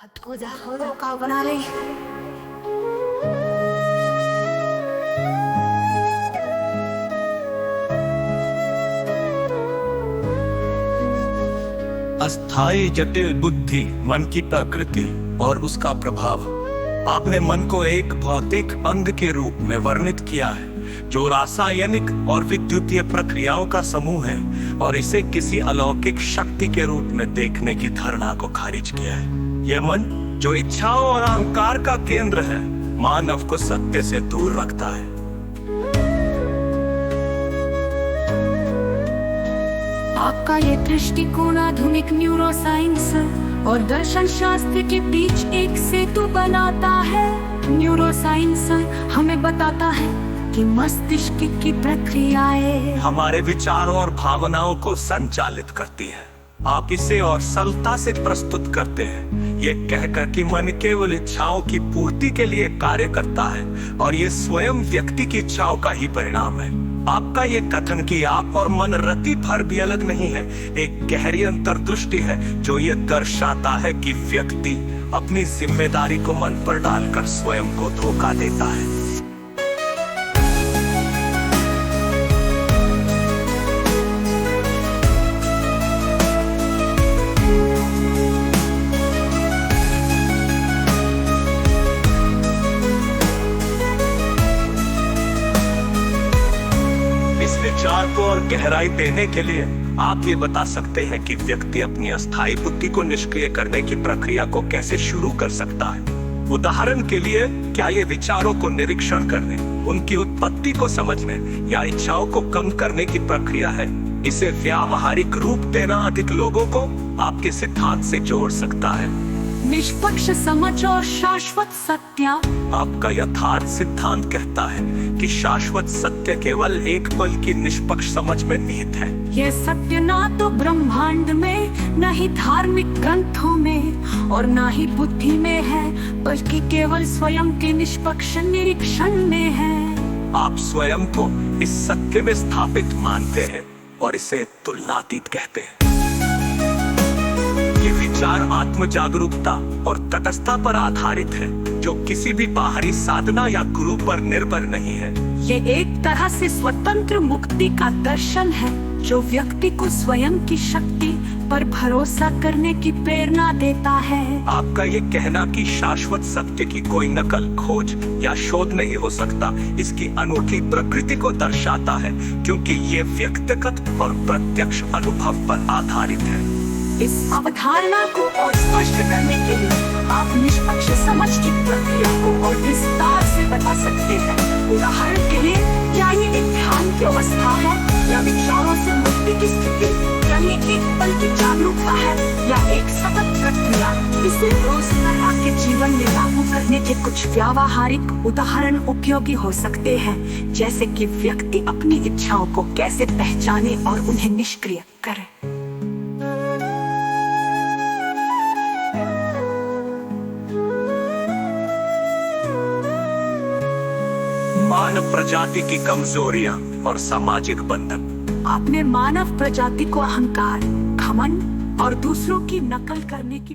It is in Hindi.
Hatukuza holo kabanali. अस्थायी जटिल बुद्धि मन की प्रकृति और उसका प्रभाव। आपने मन को एक भौतिक अंग के रूप में वर्णित किया है जो रासायनिक और विद्युतीय प्रक्रियाओं का समूह है, और इसे किसी अलौकिक शक्ति के रूप में देखने की धारणा को खारिज किया है। यह मन जो इच्छाओं और अहंकार का केंद्र है, मानव को सत्य से दूर रखता है। आपका ये दृष्टिकोण आधुनिक न्यूरोसाइंस और दर्शन शास्त्र के बीच एक सेतु बनाता है। न्यूरोसाइंस हमें बताता है कि मस्तिष्क की प्रक्रियाएं हमारे विचारों और भावनाओं को संचालित करती है। आप इसे और सरलता से प्रस्तुत करते हैं, ये कहकर कि मन केवल इच्छाओं की पूर्ति के लिए कार्य करता है और ये स्वयं व्यक्ति की इच्छाओं का ही परिणाम है। आपका ये कथन कि आप और मन रति भर भी अलग नहीं है, एक गहरी अंतर्दृष्टि है जो ये दर्शाता है कि व्यक्ति अपनी जिम्मेदारी को मन पर डालकर स्वयं को धोखा देता है। विचार को और गहराई देने के लिए आप ये बता सकते हैं कि व्यक्ति अपनी अस्थायी बुद्धि को निष्क्रिय करने की प्रक्रिया को कैसे शुरू कर सकता है। उदाहरण के लिए, क्या ये विचारों को निरीक्षण करने, उनकी उत्पत्ति को समझने या इच्छाओं को कम करने की प्रक्रिया है? इसे व्यावहारिक रूप देना अधिक लोगों को आपके सिद्धांत से जोड़ सकता है। निष्पक्ष समझ और शाश्वत सत्य। आपका यथार्थ सिद्धांत कहता है कि शाश्वत सत्य केवल एक पल की निष्पक्ष समझ में निहित है। यह सत्य ना तो ब्रह्मांड में, न ही धार्मिक ग्रंथों में और न ही बुद्धि में है, बल्कि केवल स्वयं के निष्पक्ष निरीक्षण में है। आप स्वयं को इस सत्य में स्थापित मानते हैं और इसे तुलनातीत कहते हैं। ये विचार आत्म जागरूकता और तटस्थता पर आधारित है, जो किसी भी बाहरी साधना या गुरु पर निर्भर नहीं है। ये एक तरह से स्वतंत्र मुक्ति का दर्शन है जो व्यक्ति को स्वयं की शक्ति पर भरोसा करने की प्रेरणा देता है। आपका ये कहना कि शाश्वत सत्य की कोई नकल, खोज या शोध नहीं हो सकता, इसकी अनूठी प्रकृति को दर्शाता है, क्योंकि ये व्यक्तिगत और प्रत्यक्ष अनुभव पर आधारित है। इस अवधारणा को और स्पष्ट करने के लिए आप निष्पक्ष समझ की प्रक्रिया को और विस्तार से बता सकते हैं। उदाहरण के लिए, क्या ये एक ध्यान की अवस्था है, या विचारों से मुक्ति की स्थिति, या ये एक पल की जागरूकता है, या एक सतत प्रक्रिया? इसे रोजमर्रा के जीवन में लागू करने के कुछ व्यावहारिक उदाहरण उपयोगी हो सकते हैं, जैसे कि व्यक्ति अपनी इच्छाओं को कैसे पहचाने और उन्हें निष्क्रिय करे। मानव प्रजाति की कमजोरियां और सामाजिक बंधन। आपने मानव प्रजाति को अहंकार, घमंड और दूसरों की नकल करने की